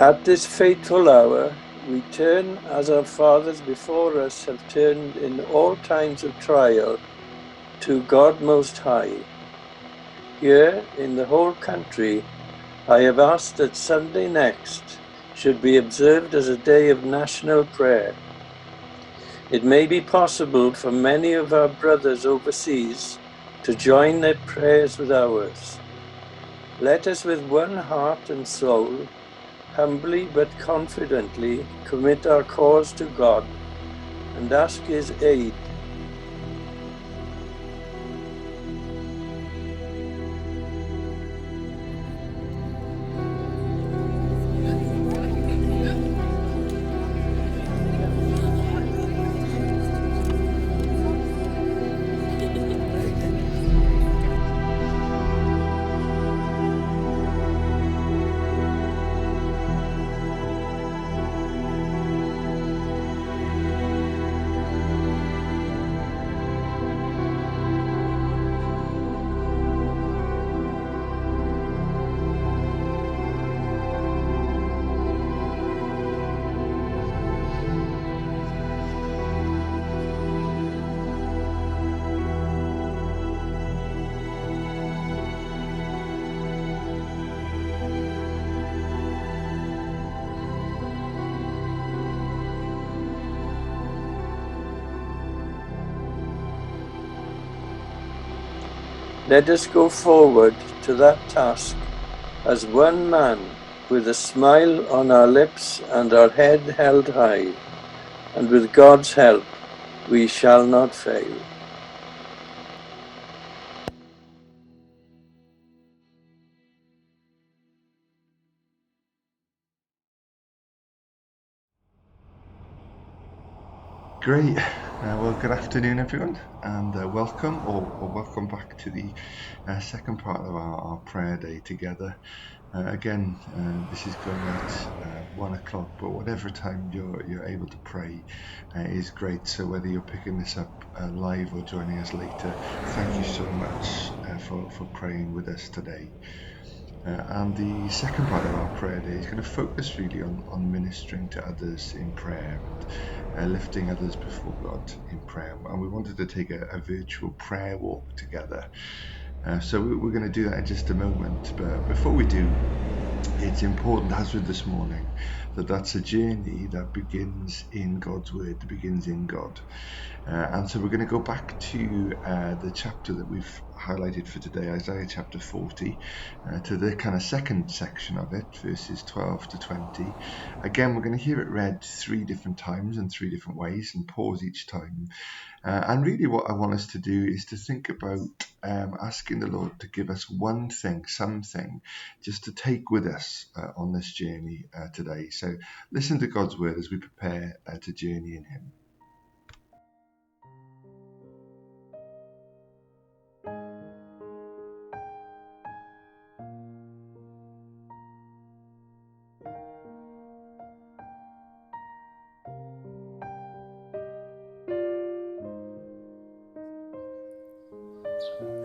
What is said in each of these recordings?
At this fateful hour, we turn as our fathers before us have turned in all times of trial to God Most High. Here in the whole country, I have asked that Sunday next should be observed as a day of national prayer. It may be possible for many of our brothers overseas to join their prayers with ours. Let us with one heart and soul, humbly but confidently, commit our cause to God and ask His aid. Let us go forward to that task as one man, with a smile on our lips and our head held high, and with God's help we shall not fail. Great. Well, good afternoon, everyone, and welcome or welcome back to the second part of our prayer day together. Again, this is going at 1 o'clock, but whatever time you're able to pray is great. So whether you're picking this up live or joining us later, thank you so much for praying with us today. And the second part of our prayer day is going to focus really on ministering to others in prayer and lifting others before God in prayer. And we wanted to take a virtual prayer walk together. So we're going to do that in just a moment. But before we do, it's important, as with this morning, that that's a journey that begins in God's word, that begins in God. And so we're going to go back to the chapter that we've highlighted for today, Isaiah chapter 40, to the kind of second section of it, verses 12 to 20. Again, we're going to hear it read 3 different times in 3 different ways and pause each time. And really what I want us to do is to think about asking the Lord to give us one thing, something, just to take with us on this journey today. So listen to God's word as we prepare to journey in Him.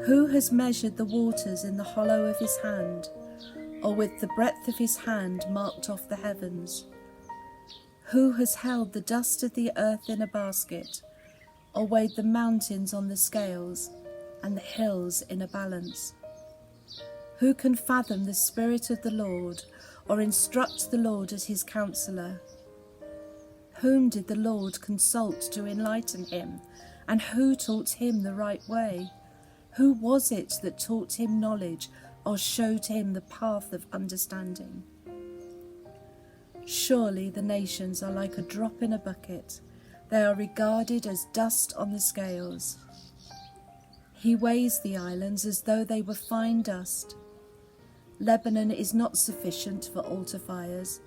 Who has measured the waters in the hollow of his hand, or with the breadth of his hand marked off the heavens? Who has held the dust of the earth in a basket, or weighed the mountains on the scales, and the hills in a balance? Who can fathom the Spirit of the Lord, or instruct the Lord as his counsellor? Whom did the Lord consult to enlighten him, and who taught him the right way? Who was it that taught him knowledge, or showed him the path of understanding? Surely the nations are like a drop in a bucket. They are regarded as dust on the scales. He weighs the islands as though they were fine dust. Lebanon is not sufficient for altar fires,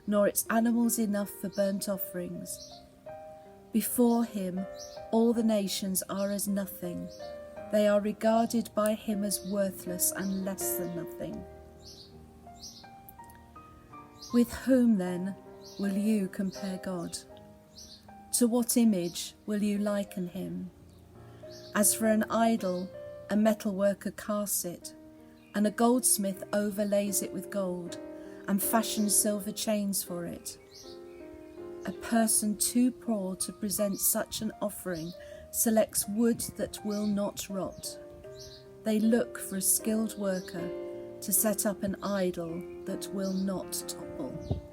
nor its animals enough for burnt offerings. Before him, all the nations are as nothing. They are regarded by him as worthless and less than nothing. With whom, then, will you compare God? To what image will you liken him? As for an idol, a metalworker casts it, and a goldsmith overlays it with gold, and fashions silver chains for it. A person too poor to present such an offering selects wood that will not rot. They look for a skilled worker to set up an idol that will not topple.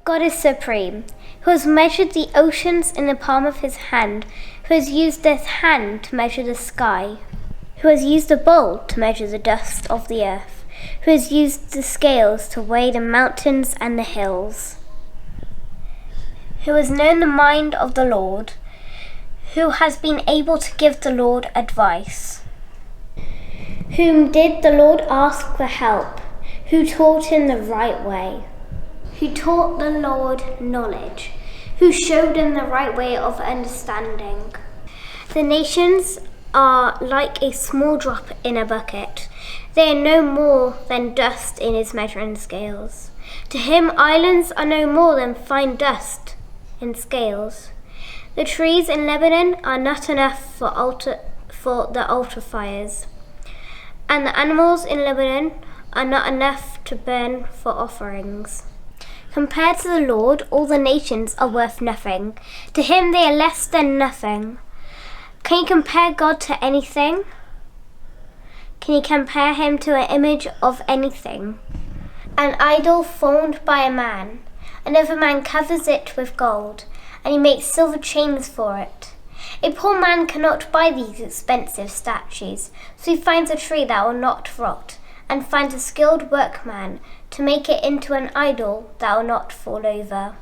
God is supreme, who has measured the oceans in the palm of his hand, who has used his hand to measure the sky, who has used a bowl to measure the dust of the earth, who has used the scales to weigh the mountains and the hills, who has known the mind of the Lord, who has been able to give the Lord advice. Whom did the Lord ask for help? Who taught him the right way? Who taught the Lord knowledge? Who showed him the right way of understanding? The nations are like a small drop in a bucket. They are no more than dust in his measuring scales. To him islands are no more than fine dust in scales. The trees in Lebanon are not enough for the altar fires, and the animals in Lebanon are not enough to burn for offerings. Compared to the Lord, all the nations are worth nothing. To him they are less than nothing. Can you compare God to anything? Can you compare him to an image of anything? An idol formed by a man. Another man covers it with gold, and he makes silver chains for it. A poor man cannot buy these expensive statues, so he finds a tree that will not rot, and finds a skilled workman to make it into an idol that will not fall over.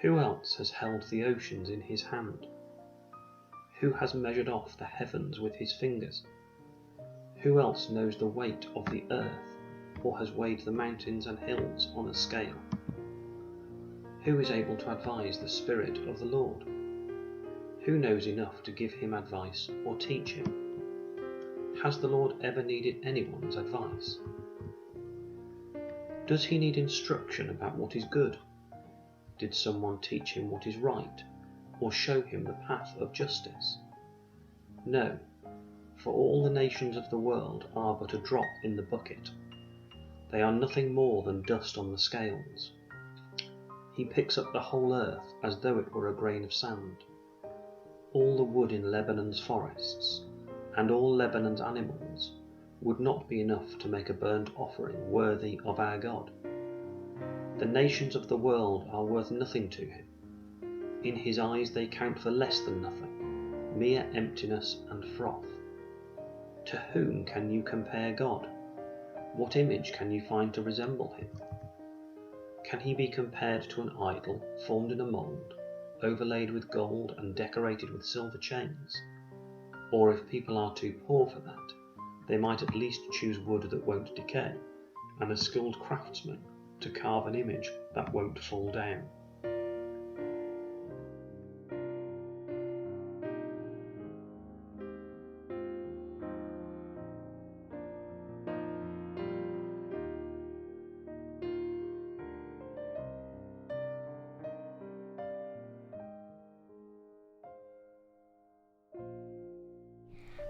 Who else has held the oceans in his hand? Who has measured off the heavens with his fingers? Who else knows the weight of the earth, or has weighed the mountains and hills on a scale? Who is able to advise the Spirit of the Lord? Who knows enough to give him advice or teach him? Has the Lord ever needed anyone's advice? Does he need instruction about what is good? Did someone teach him what is right, or show him the path of justice? No, for all the nations of the world are but a drop in the bucket. They are nothing more than dust on the scales. He picks up the whole earth as though it were a grain of sand. All the wood in Lebanon's forests, and all Lebanon's animals, would not be enough to make a burnt offering worthy of our God. The nations of the world are worth nothing to him. In his eyes they count for less than nothing, mere emptiness and froth. To whom can you compare God? What image can you find to resemble him? Can he be compared to an idol formed in a mould, overlaid with gold and decorated with silver chains? Or if people are too poor for that, they might at least choose wood that won't decay, and a skilled craftsman to carve an image that won't fall down.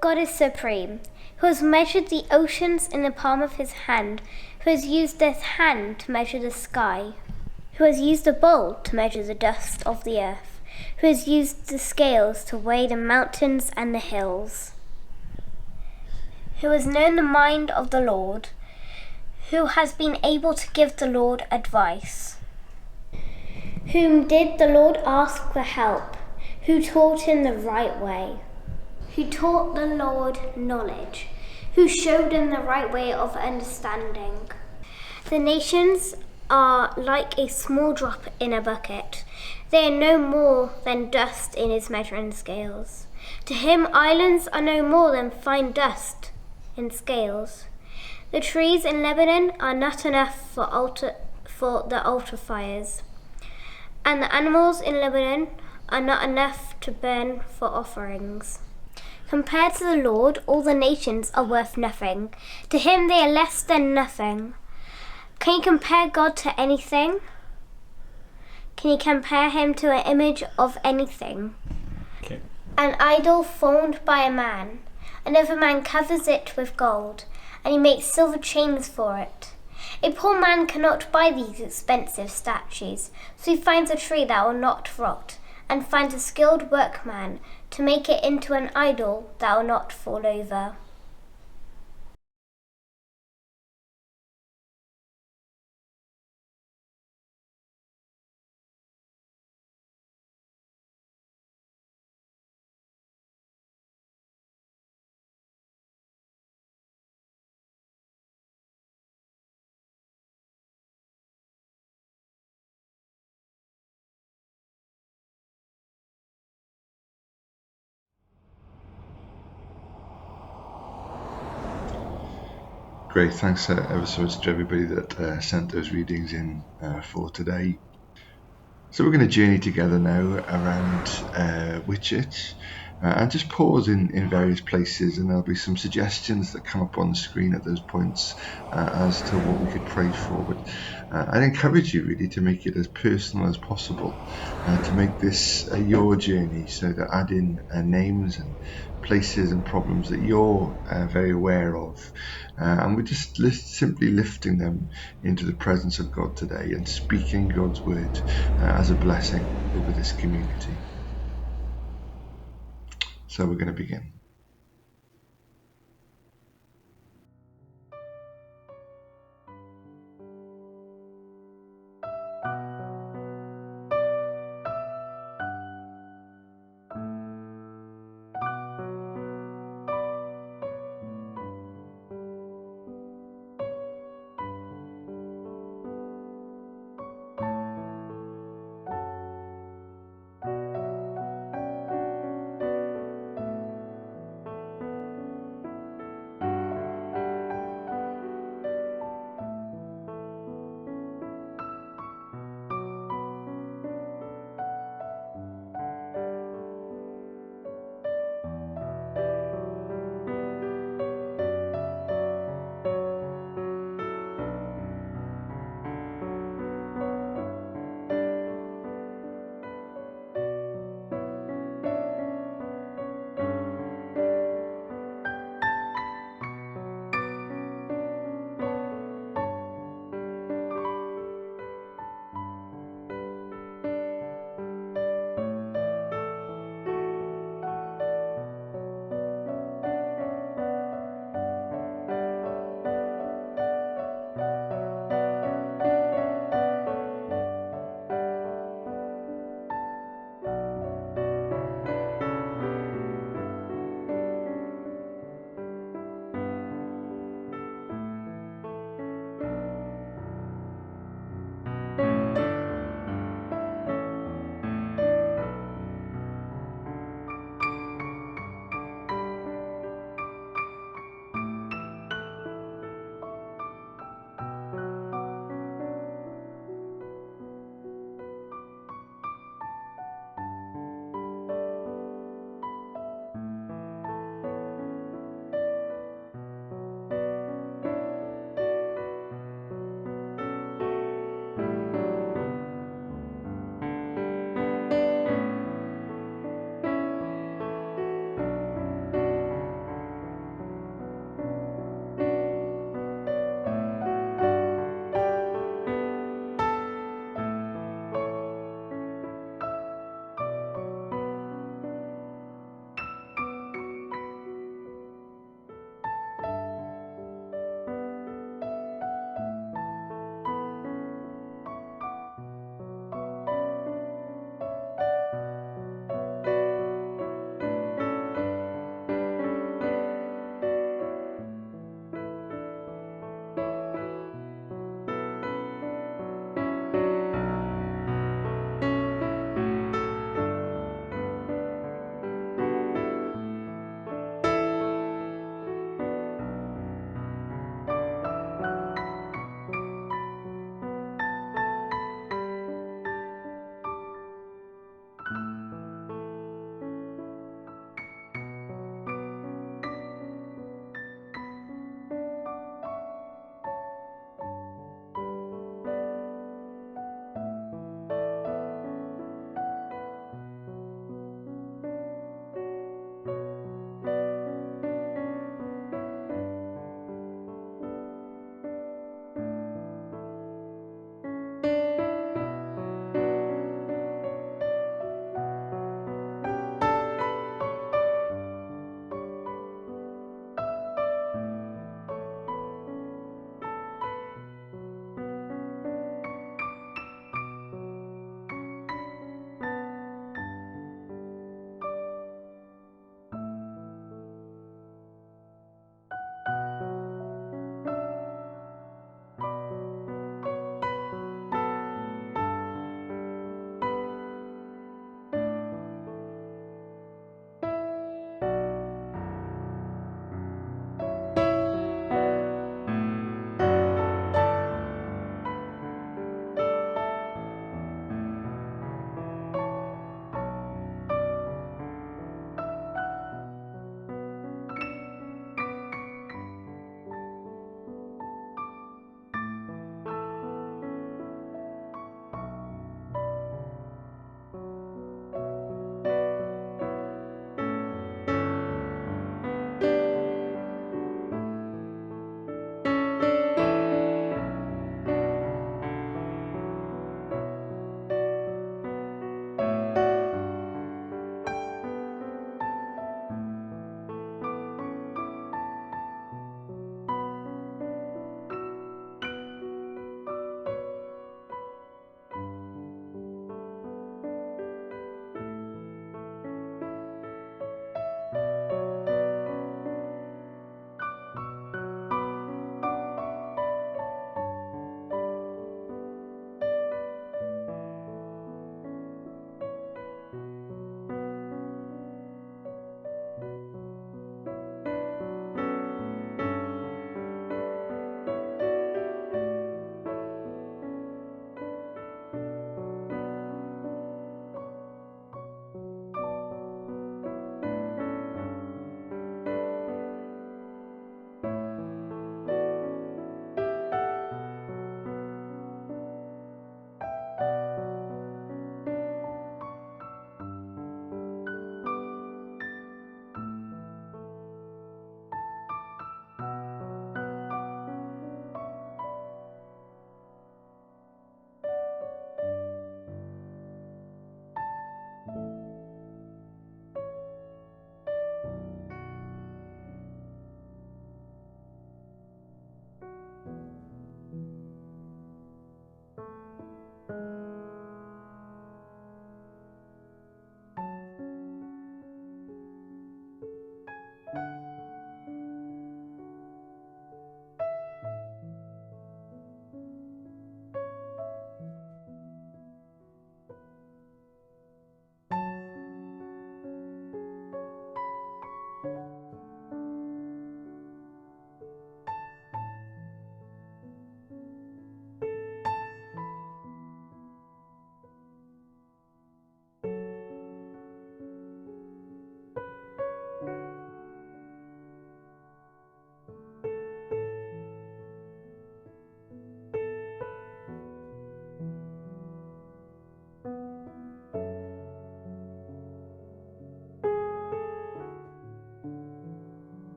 God is supreme, who has measured the oceans in the palm of his hand, who has used his hand to measure the sky, who has used a bowl to measure the dust of the earth, who has used the scales to weigh the mountains and the hills, who has known the mind of the Lord, who has been able to give the Lord advice. Whom did the Lord ask for help? Who taught him the right way? Who taught the Lord knowledge? Who showed him the right way of understanding? The nations are like a small drop in a bucket. They are no more than dust in his measuring scales. To him islands are no more than fine dust in scales. The trees in Lebanon are not enough for the altar fires, and the animals in Lebanon are not enough to burn for offerings. Compared to the Lord, all the nations are worth nothing. To him they are less than nothing. Can you compare God to anything? Can you compare him to an image of anything? Okay. An idol formed by a man. Another man covers it with gold, and he makes silver chains for it. A poor man cannot buy these expensive statues, so he finds a tree that will not rot, and finds a skilled workman to make it into an idol that will not fall over. Great, thanks ever so much to everybody that sent those readings in for today. So we're going to journey together now around Whitchurch and just pause in various places, and there'll be some suggestions that come up on the screen at those points as to what we could pray for. But I'd encourage you really to make it as personal as possible, to make this your journey, so to add in names and places and problems that you're very aware of, and we're just simply lifting them into the presence of God today and speaking God's word as a blessing over this community. So we're going to begin.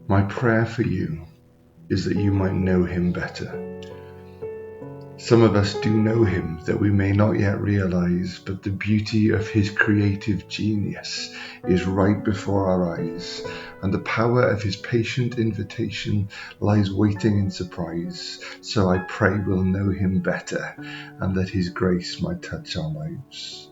My prayer for you is that you might know him better. Some of us do know him that we may not yet realize, but the beauty of his creative genius is right before our eyes, and the power of his patient invitation lies waiting in surprise. So I pray we'll know him better, and that his grace might touch our lives.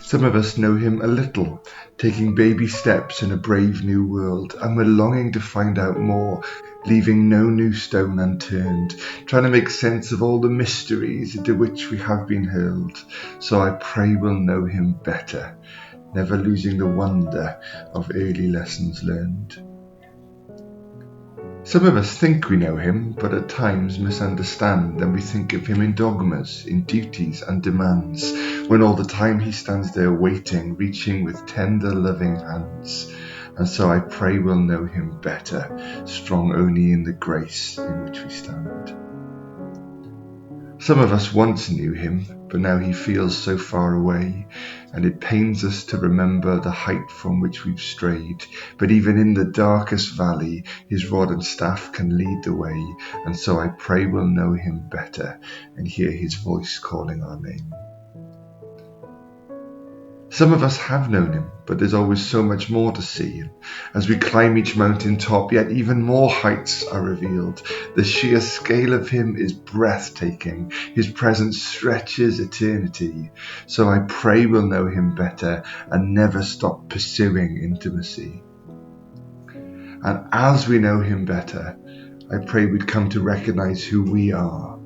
Some of us know him a little, taking baby steps in a brave new world, and we're longing to find out more, leaving no new stone unturned, trying to make sense of all the mysteries into which we have been hurled. So I pray we'll know him better, never losing the wonder of early lessons learned. Some of us think we know him, but at times misunderstand, and we think of him in dogmas, in duties and demands, when all the time he stands there waiting, reaching with tender, loving hands. And so I pray we'll know him better, strong only in the grace in which we stand. Some of us once knew him, but now he feels so far away, and it pains us to remember the height from which we've strayed. But even in the darkest valley, his rod and staff can lead the way, and so I pray we'll know him better and hear his voice calling our name. Some of us have known him, but there's always so much more to see. As we climb each mountain top, yet even more heights are revealed. The sheer scale of him is breathtaking. His presence stretches eternity. So I pray we'll know him better and never stop pursuing intimacy. And as we know him better, I pray we'd come to recognize who we are,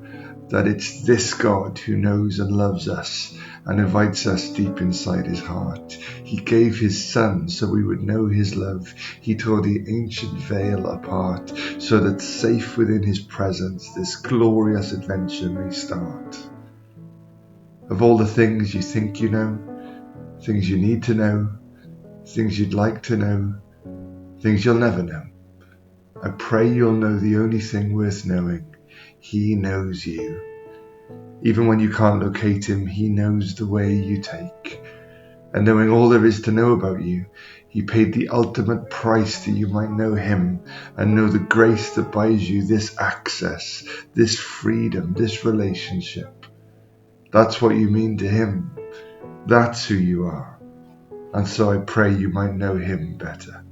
that it's this God who knows and loves us and invites us deep inside his heart. He gave his son so we would know his love. He tore the ancient veil apart so that safe within his presence this glorious adventure may start. Of all the things you think you know, things you need to know, things you'd like to know, things you'll never know, I pray you'll know the only thing worth knowing. He knows you. Even when you can't locate him, he knows the way you take. And knowing all there is to know about you, he paid the ultimate price that you might know him and know the grace that buys you this access, this freedom, this relationship. That's what you mean to him. That's who you are. And so I pray you might know him better.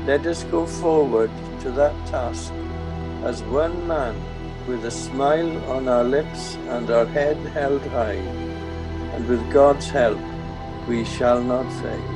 Let us go forward to that task as one man, with a smile on our lips and our head held high, and with God's help we shall not fail.